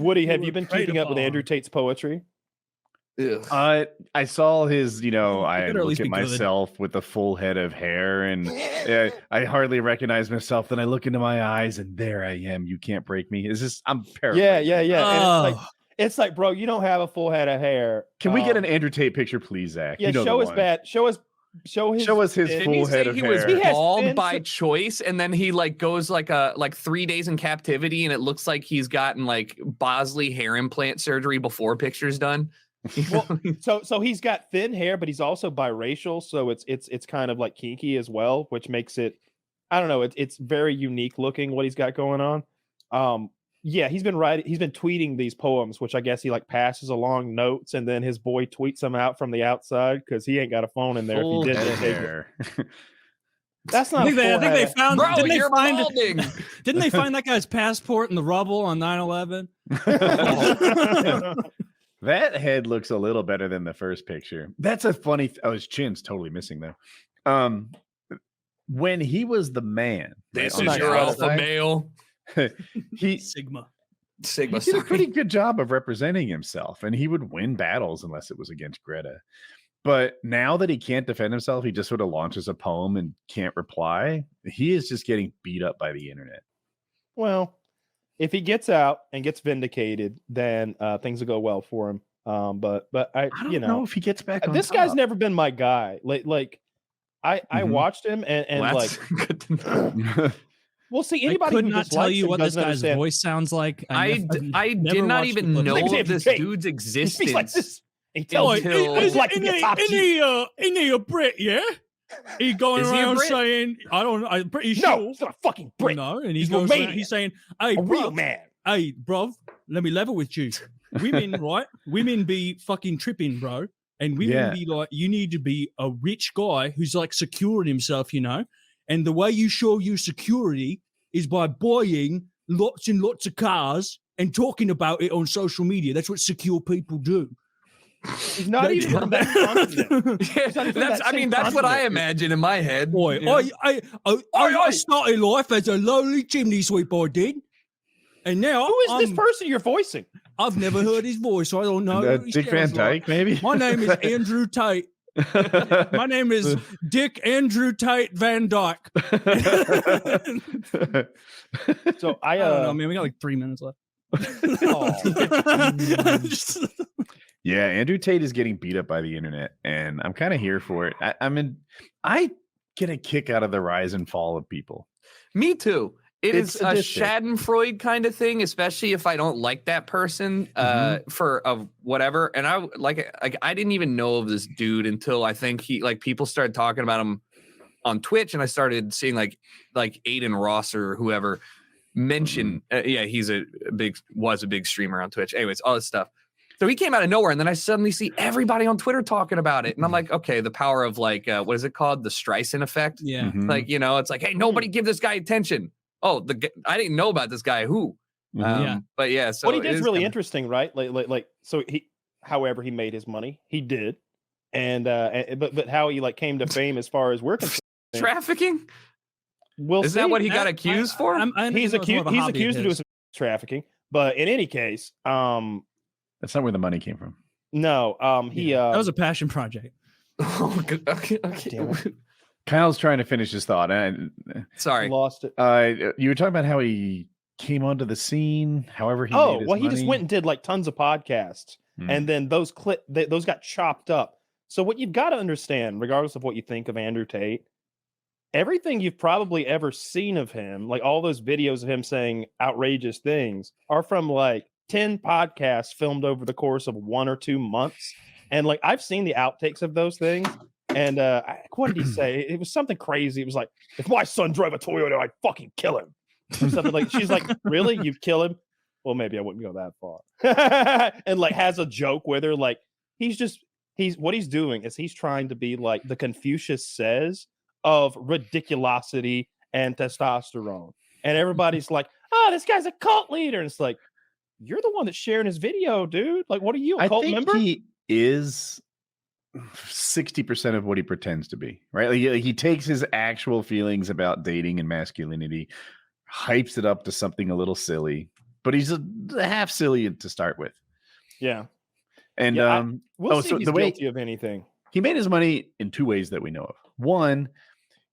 Woody, have you been keeping up with Andrew Tate's poetry? I saw his, I better at look least at be good. myself with a full head of hair, and I hardly recognize myself. Then I look into my eyes, and there I am. You can't break me. Is this? I'm paraphrasing. Yeah. Oh. And it's like, bro, you don't have a full head of hair. Can we get an Andrew Tate picture, please, Zach? Yeah, show us bad. Show us his full head of he hair. was bald by choice, and then he goes 3 days in captivity, and it looks like he's gotten Bosley hair implant surgery before pictures done. Well, so he's got thin hair, but he's also biracial, so it's kind of like kinky as well, which makes it, I don't know, it's very unique looking what he's got going on. Yeah, he's been tweeting these poems, which I guess he passes along notes, and then his boy tweets them out from the outside because he ain't got a phone in there. Full if he head did of hair. That's not. I think they found. Bro, didn't you're balding. Didn't they find that guy's passport in the rubble on 9/11? That head looks a little better than the first picture. That's a funny. His chin's totally missing though. When he was the man, This is your alpha male. Sigma. He did a pretty good job of representing himself, and he would win battles unless it was against Greta. But now that he can't defend himself, he just sort of launches a poem and can't reply. He is just getting beat up by the internet. Well, if he gets out and gets vindicated, then things will go well for him. But I don't know if he gets back on this top. guy's never been my guy. I watched him and good to know. We'll see. Anybody I could who not tell you what this guy's voice sounds like. I did not even know of this dude's existence. He speaks like this. Isn't he a Brit? Yeah. He's going around saying, I'm pretty sure. No, he's not a fucking Brit. No, and he's saying, hey, real man. Hey, bruv, let me level with you. Women, right? Women be fucking tripping, bro. And women be like, you need to be a rich guy who's securing himself, And the way you show your security is by buying lots and lots of cars and talking about it on social media. That's what secure people do. He's not even that confident. That's what I imagine in my head. Boy, I started life as a lowly chimney sweep, I did. And now who is this person you're voicing? I've never heard his voice, so I don't know. Dick Van Dyke, maybe? My name is Andrew Tate. My name is Dick Andrew Tate Van Dyke. So I don't know, man. We got 3 minutes left. Yeah, Andrew Tate is getting beat up by the internet, and I'm kind of here for it. I get a kick out of the rise and fall of people. Me too. It's a sadistic. Schadenfreude kind of thing, especially if I don't like that person for whatever. And I didn't even know of this dude until I think people started talking about him on Twitch, and I started seeing like Aiden Ross or whoever mention. He's was a big streamer on Twitch. Anyways, all this stuff. So he came out of nowhere, and then I suddenly see everybody on Twitter talking about it, and I'm like, okay, the power of what is it called, the Streisand effect? Yeah, it's like, hey, nobody give this guy attention. Oh, I didn't know about this guy. Who? But yeah. So what he did is really interesting, right? So however he made his money, he did, and but how he came to fame as far as we're concerned. Trafficking. Is that what he got accused for? He's accused of doing some trafficking, but in any case, that's not where the money came from. No, that was a passion project. Okay. Kyle's trying to finish his thought. Sorry, lost it. You were talking about how he came onto the scene. However, he made his money. He just went and did tons of podcasts, and then those got chopped up. So what you've got to understand, regardless of what you think of Andrew Tate, everything you've probably ever seen of him, all those videos of him saying outrageous things, are from 10 podcasts filmed over the course of 1 or 2 months. And I've seen the outtakes of those things. And what did he say? It was something crazy. It was like, if my son drove a Toyota, I'd fucking kill him. Or something she's like, really? You'd kill him? Well, maybe I wouldn't go that far. And has a joke with her. What he's doing is he's trying to be the Confucius says of ridiculosity and testosterone. And everybody's like, oh, this guy's a cult leader. And it's like, you're the one that's sharing his video, dude. What are you, a cult member? He is 60% of what he pretends to be, right? He takes his actual feelings about dating and masculinity, hypes it up to something a little silly, but he's a half silly to start with. Yeah. And Yeah, we'll see so if he's the way guilty of anything. he made his money in two ways that we know of. One,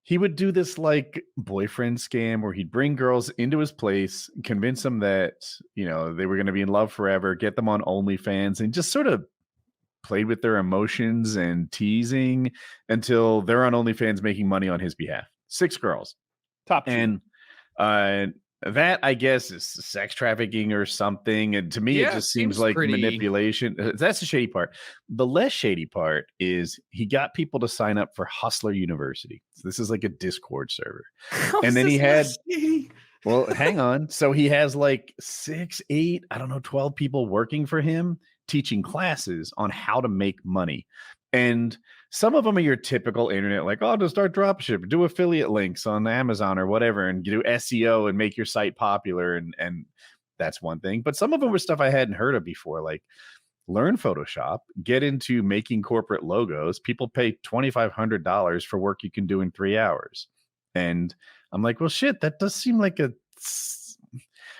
he would do this like boyfriend scam where he'd bring girls into his place, convince them that, you know, they were going to be in love forever, get them on OnlyFans, and just sort of played with their emotions and teasing until they're on OnlyFans making money on his behalf. 6 girls. Top cheap. And that, I guess, is sex trafficking or something. And to me, Yeah, it just seems seems like pretty- manipulation. That's the shady part. The less shady part is he got people to sign up for Hustler University. So this is like a Discord server. And then he had, well, hang on. So he has like 6, 8, I don't know, 12 people working for him, teaching classes on how to make money. And some of them are your typical internet, like, oh, to start dropship, do affiliate links on Amazon or whatever, and do SEO and make your site popular. And that's one thing. But some of them were stuff I hadn't heard of before, like learn Photoshop, get into making corporate logos. People pay $2,500 for work you can do in 3 hours. And I'm like, well, shit, that does seem like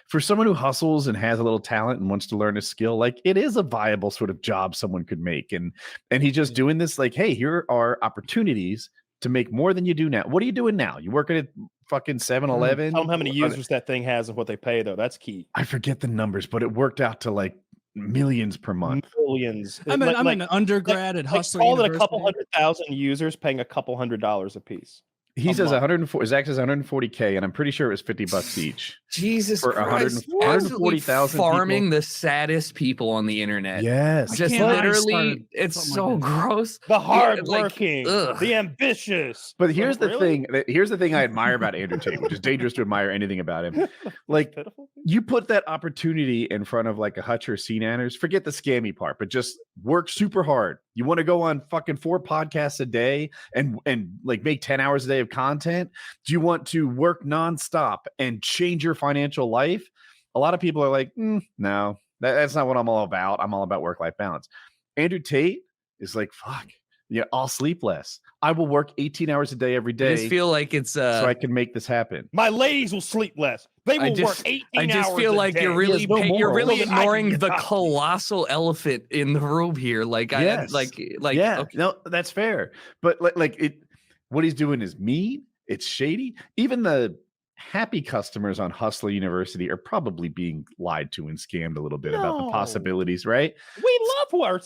for someone who hustles and has a little talent and wants to learn a skill, like it is a viable sort of job someone could make. And he's just doing this like, hey, here are opportunities to make more than you do now. What are you doing now? You working at fucking 7-Eleven? Tell them how many users that thing has and what they pay, though. That's key. I forget the numbers, but it worked out to like millions per month. Millions. I'm an undergrad at Hustler Call it a University. couple 100,000 users paying a couple $100 a piece. He says 104. Zach says 140K, and I'm pretty sure it was $50 each. Jesus For Christ. 140,000 farming people. the saddest people on the internet. Yes. Just can't literally, it's something so like that. gross. The Yeah, hardworking, ugh. the ambitious. But here's the Really? thing. Here's the thing I admire about Andrew Tate, which is dangerous to admire anything about him. Like, Pitiful. you put that opportunity in front of like a Hutch or C-Nanners, forget the scammy part, but just work super hard. You want to go on fucking 4 podcasts a day and like make 10 hours a day of content? Do you want to work nonstop and change your financial life? A lot of people are like, no, that's not what I'm all about. I'm all about work-life balance. Andrew Tate is like, fuck, yeah, I'll sleep less. I will work 18 hours a day every I day just feel like it's so I can make this happen. My ladies will sleep less. They will work 18 hours. I just feel a like day. you're really no you're morals. really So that I can ignoring get the coffee. colossal elephant in the room here. Like Yes. okay. No, that's fair. But what he's doing is mean. It's shady. Even the happy customers on Hustler University are probably being lied to and scammed a little bit about the No. possibilities, right? We love our.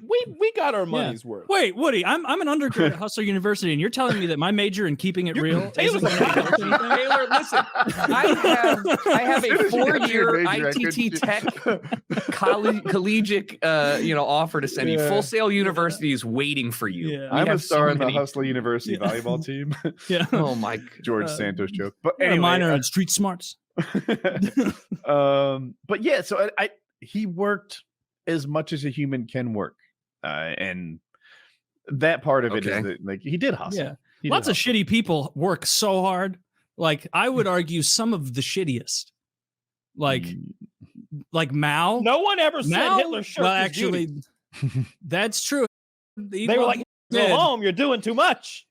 We got our money's worth. Wait, Woody, I'm an undergrad at Hustler University, and you're telling me that my major in keeping it real Taylor's isn't gonna help anything? Taylor, listen. I have a 4-year ITT Tech collegiate offer to send you. Yeah. Full Sail University is waiting for you. Yeah. We I'm a have so star in the many- Hustler University Yeah. volleyball team. Yeah. Oh my George Santos joke. But A anyway, minor in street smarts. but yeah, so he worked as much as a human can work, and that part of it is Okay. that like he did hustle. Yeah. He did Lots of hustle. shitty people work so hard. Like I would argue some of the shittiest. Like Mao. No one ever said Mao, Hitler shirked well, his actually, duty. that's true. They were like, "Go home. You're doing too much."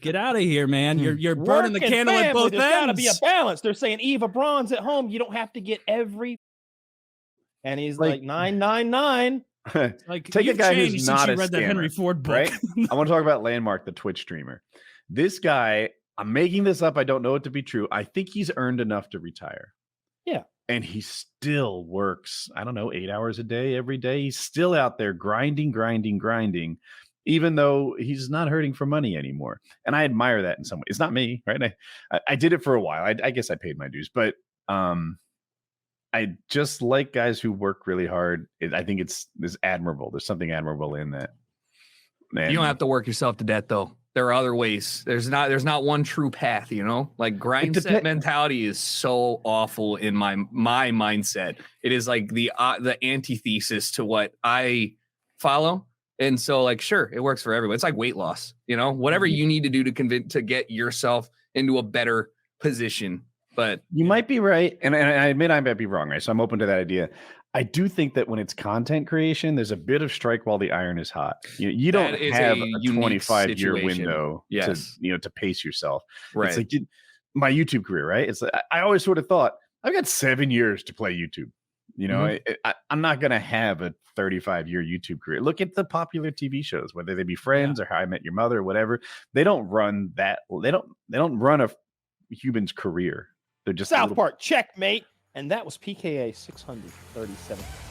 Get out of here, man. You're burning the Work and candle at family, both there's gotta ends. be a balance. They're saying Eva Braun's at home. You don't have to get every. And he's like 999. Like Take a you've guy who's changed since not you a read that Henry scammer, Ford book. right? I want to talk about Landmark, the Twitch streamer. This guy, I'm making this up. I don't know it to be true. I think he's earned enough to retire. Yeah. And he still works, I don't know, 8 hours a day, every day. He's still out there grinding, even though he's not hurting for money anymore. And I admire that in some way. It's not me, right? I did it for a while. I guess I paid my dues, but I just like guys who work really hard. I think it's admirable. There's something admirable in that. You don't have to work yourself to death though. There are other ways. There's not one true path, Like grind set mentality is so awful in my mindset. It is like the antithesis to what I follow. And so like, sure, it works for everyone. It's like weight loss, whatever you need to do to get yourself into a better position. But you might be right. And I admit I might be wrong, right? So I'm open to that idea. I do think that when it's content creation, there's a bit of strike while the iron is hot. You don't have a 25-year window to pace yourself. Right. It's like my YouTube career, right? It's like, I always sort of thought I've got 7 years to play YouTube. You know, I'm not going to have a 35-year YouTube career. Look at the popular TV shows, whether they be Friends or How I Met Your Mother or whatever. They don't run that. They don't run a human's career. They're just South Park, checkmate. And that was PKA 637.